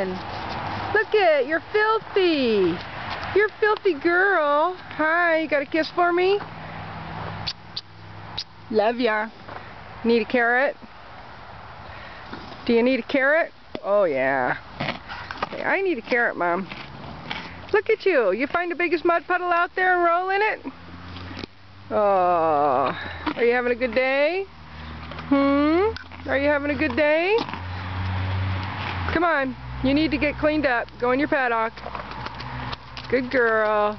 doing? Look it, you're filthy. You're a filthy girl. Hi, you got a kiss for me? Love ya. Need a carrot? Do you need a carrot? Oh yeah. Hey, I need a carrot, Mom. Look at you. You find the biggest mud puddle out there and roll in it? Oh, are you having a good day? Are you having a good day? Come on. You need to get cleaned up. Go in your paddock. Good girl.